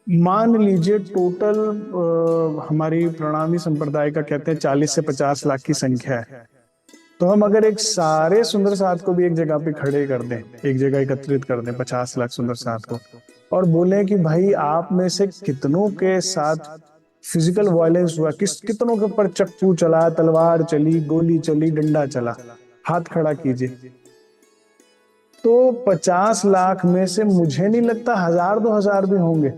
मान लीजिए टोटल हमारी प्रणामी संप्रदाय का कहते हैं 40 से 50 लाख की संख्या है। तो हम अगर एक सारे सुंदर साथ को भी एक जगह पे खड़े कर दें, एक जगह एकत्रित कर दें 50 लाख सुंदर साथ को, और बोले कि भाई आप में से कितनों के साथ फिजिकल वायलेंस हुआ, कितनों के ऊपर चक्कू चला, तलवार चली, गोली चली, डंडा चला, हाथ खड़ा कीजिए। तो 50 लाख में से मुझे नहीं लगता 1000 2000 भी होंगे।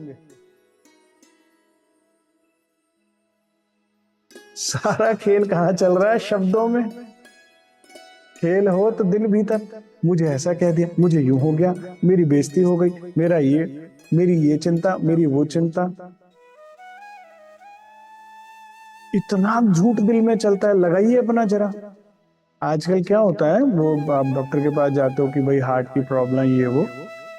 सारा खेल कहाँ चल रहा है? शब्दों में। खेल हो तो दिल भीतर। मुझे ऐसा कह दिया, मुझे यूं हो गया, मेरी बेइज्जती हो गई, मेरी ये चिंता, मेरी वो चिंता। इतना झूठ दिल में चलता है, लगाइए अपना जरा। आजकल क्या होता है, वो आप डॉक्टर के पास जाते हो कि भाई हार्ट की प्रॉब्लम ये वो,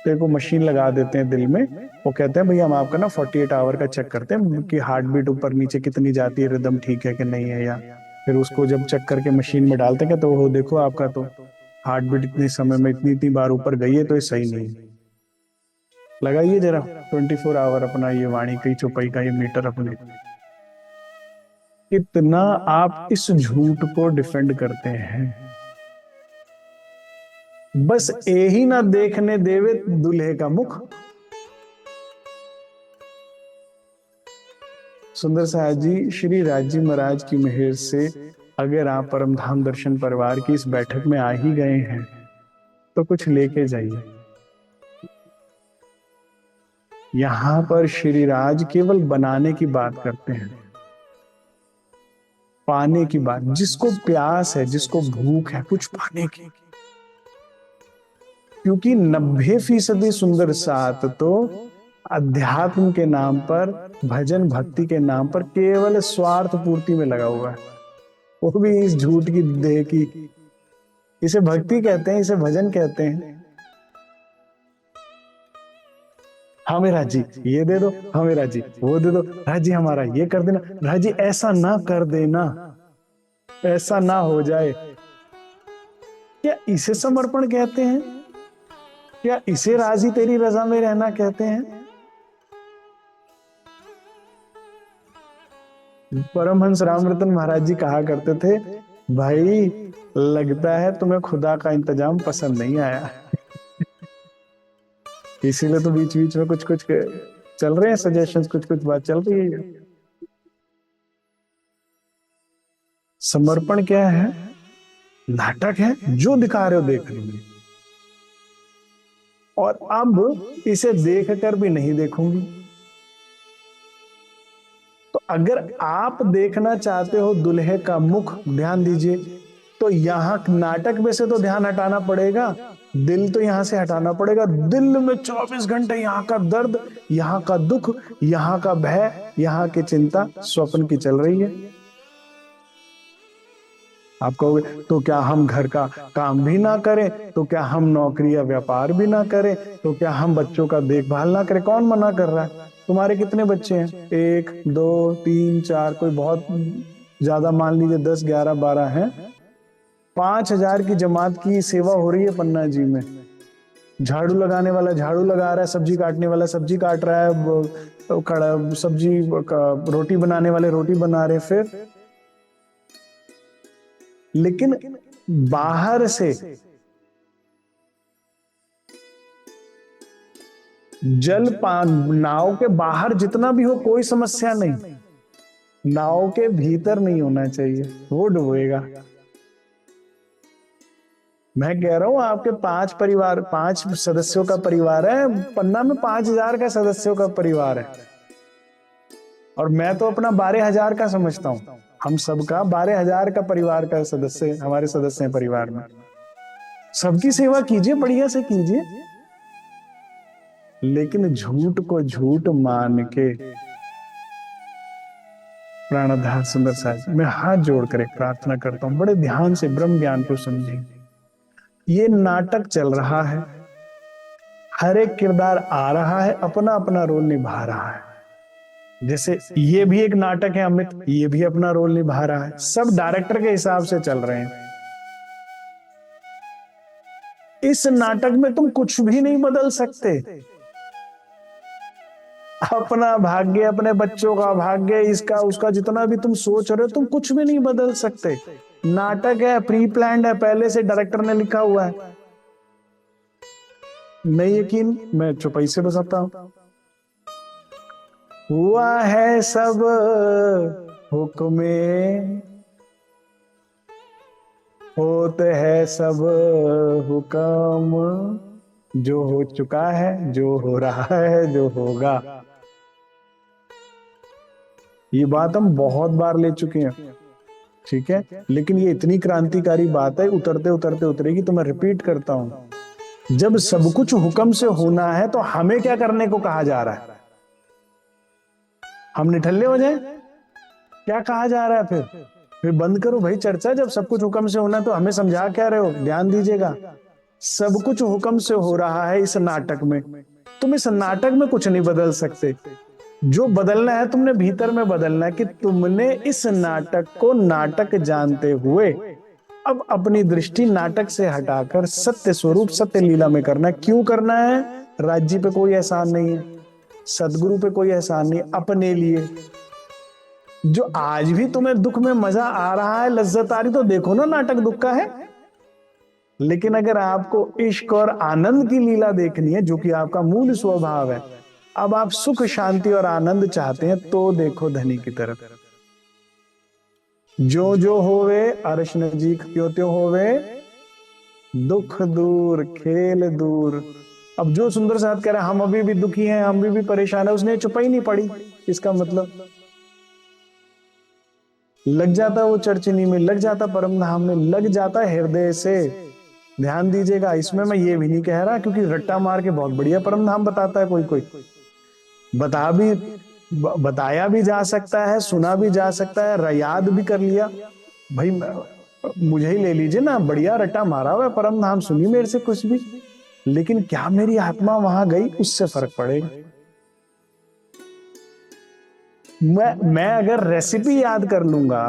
तो एक वो मशीन लगा देते हैं दिल में। वो कहते हैं भाई हम आपका ना 48 आवर का चेक करते हैं कि हार्ट बीट ऊपर नीचे कितनी जाती है, रिदम ठीक है कि नहीं है, या फिर उसको जब चेक करके मशीन में डालते हैं तो वो देखो आपका तो हार्ट बीट इतने समय में इतनी इतनी बार ऊपर गई है, तो ये सही नहीं है। लगाइए जरा 24 आवर अपना ये वाणी की चुपाई का ये मीटर अपने। कितना आप इस झूठ को डिफेंड करते हैं। बस यही ना देखने देवे दूल्हे का मुख। सुंदर साहब जी, श्री राज जी महाराज की मेहर से अगर आप परम धाम दर्शन परिवार की इस बैठक में आ ही गए हैं तो कुछ लेके जाइए। यहां पर श्री राज केवल बनाने की बात करते हैं, पाने की बात। जिसको प्यास है, जिसको भूख है कुछ पाने की, क्योंकि 90% सुंदर साथ तो अध्यात्म के नाम पर, भजन भक्ति के नाम पर केवल स्वार्थ पूर्ति में लगा हुआ है। वो भी इस झूठ की देह की। इसे भक्ति कहते हैं, इसे भजन कहते हैं। हाँ मेरा जी ये दे दो, हाँ मेरा जी वो दे दो, राज जी हमारा ये कर देना, राज जी ऐसा ना कर देना, ऐसा ना हो जाए। क्या इसे समर्पण कहते हैं? क्या इसे राजी तेरी रजा में रहना कहते हैं? परमहंस रामरतन महाराज जी कहा करते थे, भाई लगता है तुम्हें खुदा का इंतजाम पसंद नहीं आया। इसीलिए तो बीच बीच में कुछ कुछ चल रहे हैं सजेशंस, कुछ कुछ बात चल रही है। समर्पण क्या है? नाटक है, जो दिखा रहे हो देख लीजिए। और अब इसे देखकर भी नहीं देखूंगी। तो अगर आप देखना चाहते हो दुल्हे का मुख, ध्यान दीजिए, तो यहां नाटक में से तो ध्यान हटाना पड़ेगा, दिल तो यहां से हटाना पड़ेगा। दिल में 24 घंटे यहाँ का दर्द, यहाँ का दुख, यहाँ का भय, यहाँ की चिंता स्वप्न की चल रही है। आप कहोगे तो क्या हम घर का काम भी ना करें, तो क्या हम नौकरी या व्यापार भी ना करें, तो क्या हम बच्चों का देखभाल ना करें? कौन मना कर रहा है? तुम्हारे कितने बच्चे हैं? 1 2 3 4, कोई बहुत ज्यादा मान लीजिए 10 11 12 हैं। 5000 की जमात की सेवा हो रही है पन्ना जी में। झाड़ू लगाने वाला झाड़ू लगा रहा है, सब्जी काटने वाला सब्जी काट रहा है, खड़ा सब्जी रोटी बनाने वाले रोटी बना रहे। फिर लेकिन बाहर से जल पान, नाव के बाहर जितना भी हो कोई समस्या नहीं, नाव के भीतर नहीं होना चाहिए, वो डूबेगा। मैं कह रहा हूं आपके 5 परिवार, 5 सदस्यों का परिवार है, पन्ना में 5000 का सदस्यों का परिवार है, और मैं तो अपना 12,000 का समझता हूं। हम सबका 12,000 का परिवार का सदस्य, हमारे सदस्य हैं परिवार में। सबकी सेवा कीजिए, बढ़िया से कीजिए, लेकिन झूठ को झूठ मान के। प्राणधार सुंदर साहब, मैं हाथ जोड़कर एक प्रार्थना करता हूं, बड़े ध्यान से ब्रह्म ज्ञान को समझिए। ये नाटक चल रहा है, हर एक किरदार आ रहा है, अपना अपना रोल निभा रहा है। जैसे ये भी एक नाटक है अमित, ये भी अपना रोल निभा रहा है, सब डायरेक्टर के हिसाब से चल रहे हैं। इस नाटक में तुम कुछ भी नहीं बदल सकते। अपना भाग्य, अपने बच्चों का भाग्य, इसका उसका जितना भी तुम सोच रहे हो, तुम कुछ भी नहीं बदल सकते। नाटक है, प्री प्लान्ड है, पहले से डायरेक्टर ने लिखा हुआ है। नहीं यकीन, मैं चौपाई से बताता हूं। हुआ है सब हुक्मे, होते है सब हुक्म, जो हो चुका है, जो हो रहा है, जो होगा। ये बात हम बहुत बार ले चुके हैं, ठीक है, लेकिन ये इतनी क्रांतिकारी बात है, उतरते उतरते उतरेगी। तो मैं रिपीट करता हूं, जब सब कुछ हुक्म से होना है तो हमें क्या करने को कहा जा रहा है? हम निठल्ले हो जाएं? क्या कहा जा रहा है फिर बंद करो भाई चर्चा। जब सब कुछ हुक्म से होना है तो हमें समझा क्या रहे हो? ध्यान दीजिएगा, सब कुछ हुक्म से हो रहा है इस नाटक में। तुम इस नाटक में कुछ नहीं बदल सकते। जो बदलना है तुमने भीतर में बदलना है, कि तुमने इस नाटक को नाटक जानते हुए अब अपनी दृष्टि नाटक से हटाकर सत्य स्वरूप सत्य लीला में करना है। क्यों करना है? राज्य पे कोई एहसान नहीं है, सदगुरु पे कोई एहसान नहीं, अपने लिए। जो आज भी तुम्हें दुख में मजा आ रहा है, लज्जत आ रही, तो देखो ना नाटक दुख का है। लेकिन अगर आपको इश्क और आनंद की लीला देखनी है, जो कि आपका मूल स्वभाव है, अब आप सुख शांति और आनंद चाहते हैं, तो देखो धनी की तरफ। जो जो होवे अर्श नजीक, त्यों त्यों होवे दुख दूर, खेल दूर। अब जो सुंदर साथ कह रहा है हम अभी भी दुखी हैं, हम भी परेशान है, उसने चुपाई नहीं पड़ी। इसका मतलब लग जाता वो चर्चनी में, लग जाता परम धाम में, लग जाता हृदय से। ध्यान दीजिएगा, इसमें मैं ये भी नहीं कह रहा क्योंकि रट्टा मार के बहुत बढ़िया परम धाम बताता है कोई कोई, बता भी बताया भी जा सकता है, सुना भी जा सकता है, याद भी कर लिया भाई। मुझे ही ले लीजिए ना, बढ़िया रट्टा मारा हुआ है परम धाम, सुनी मेरे से कुछ भी, लेकिन क्या मेरी आत्मा वहां गई उससे फर्क पड़ेगा। मैं अगर रेसिपी याद कर लूंगा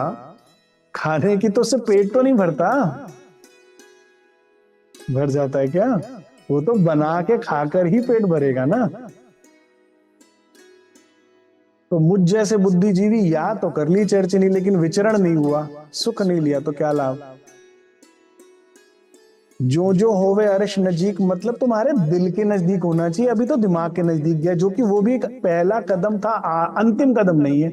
खाने की, तो उससे पेट तो नहीं भरता। भर जाता है क्या? वो तो बना के खाकर ही पेट भरेगा ना। तो मुझ जैसे बुद्धिजीवी या तो कर ली चर्चनी, लेकिन विचरण नहीं हुआ, सुख नहीं लिया, तो क्या लाभ? जो जो होवे अर्श नजीक, मतलब तुम्हारे दिल के नजदीक होना चाहिए। अभी तो दिमाग के नजदीक गया, जो कि वो भी एक पहला कदम था, अंतिम कदम नहीं है।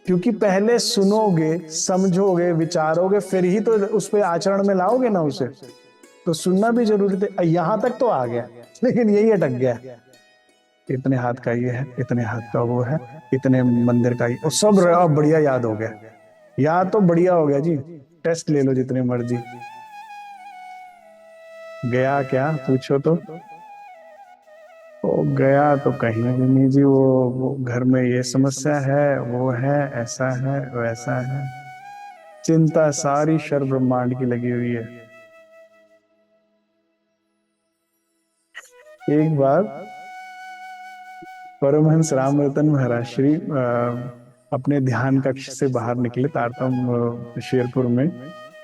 क्योंकि पहले सुनोगे, समझोगे, विचारोगे, फिर ही तो उस पर आचरण में लाओगे ना उसे। तो सुनना भी जरूरी था। यहां तक तो आ गया, लेकिन यही अटक गया। इतने हाथ का ये है, इतने हाथ का वो है, इतने मंदिर का ये, और सब बढ़िया याद हो गया। याद तो बढ़िया हो गया जी, टेस्ट ले लो जितने मर्जी। गया क्या पूछो तो? वो गया तो कहीं भी नहीं जी। वो घर में ये समस्या है, वो है, ऐसा है, वैसा है, चिंता सारी शर ब्रह्मांड की लगी हुई है। एक बार परमहंस रामरतन महाराज श्री अपने ध्यान कक्ष से बाहर निकले तारतम शेरपुर में।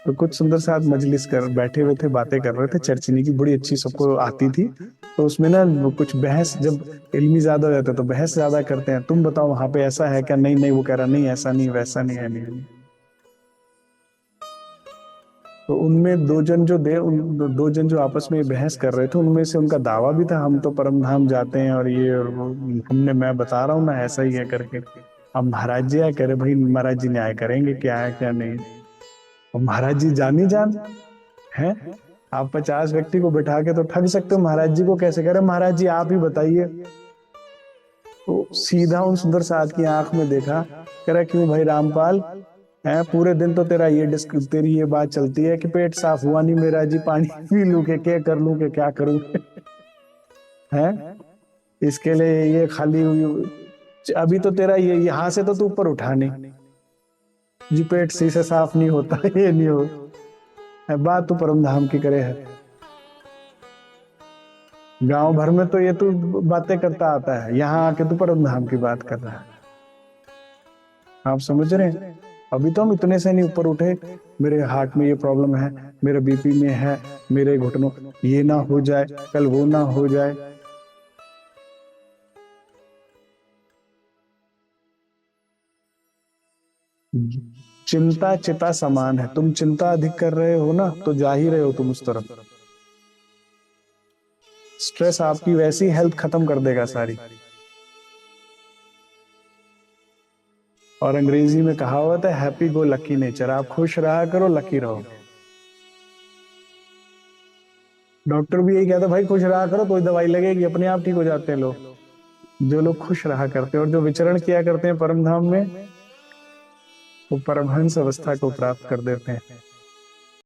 तो कुछ सुंदर साथ मजलिस कर बैठे हुए थे, बातें कर रहे थे, चर्चनी की बड़ी अच्छी सबको आती थी। तो उसमें ना वो कुछ बहस, जब इल्मी ज्यादा हो जाता है तो बहस ज्यादा करते हैं, तुम बताओ वहां पे ऐसा है क्या? नहीं नहीं, वो कह रहा नहीं ऐसा नहीं, वैसा नहीं है, नहीं। तो उनमें दो जन जो आपस में बहस कर रहे थे, उनमें से उनका दावा भी था हम तो परम धाम जाते हैं, और ये और वो। हमने, मैं बता रहा हूँ ना ऐसा ही है करके। अब महाराज जी आए, करे भाई महाराज जी न्याय करेंगे क्या है क्या नहीं। और महाराज जी जान ही जान है। आप 50 व्यक्ति को बिठा के तो ठग सकते हो, महाराज जी को कैसे? कह रहे महाराज जी आप ही बताइए। तो सीधा उन सुंदर साथ की आंख में देखा, कह रहा क्यों भाई रामपाल, है पूरे दिन तो तेरी ये बात चलती है कि पेट साफ हुआ नहीं मेरा जी, पानी पी लूं के क्या कर लूं के क्या करूं है। इसके लिए ये खाली हुई, अभी तो तेरा ये यहां से तो तू ऊपर उठा नहीं जी, पेट सही से साफ नहीं होता ये नहीं हो है। बात तो परम धाम की करे है, गांव भर में तो ये तू बातें करता आता है, यहाँ आके तू परम धाम की बात कर रहा है। आप समझ रहे हैं? अभी तो हम इतने से नहीं ऊपर उठे, मेरे हार्ट में ये प्रॉब्लम है, मेरे बीपी में है, मेरे घुटनों ये ना हो जाए, कल वो ना हो जाए। चिंता चिता समान है, तुम चिंता अधिक कर रहे हो ना, तो जा ही रहे हो तुम उस तरफ। स्ट्रेस आपकी वैसी हेल्थ खत्म कर देगा सारी। और अंग्रेजी में कहावत है, हैप्पी गो लकी नेचर, आप खुश रहा करो, लकी रहो। डॉक्टर भी यही कहता है, भाई खुश रहा करो, कोई दवाई लगेगी, अपने आप ठीक हो जाते हैं लोग। जो लोग खुश रहा करते हैं और जो विचरण किया करते हैं परम धाम में, वो परमहंस अवस्था को प्राप्त कर देते हैं।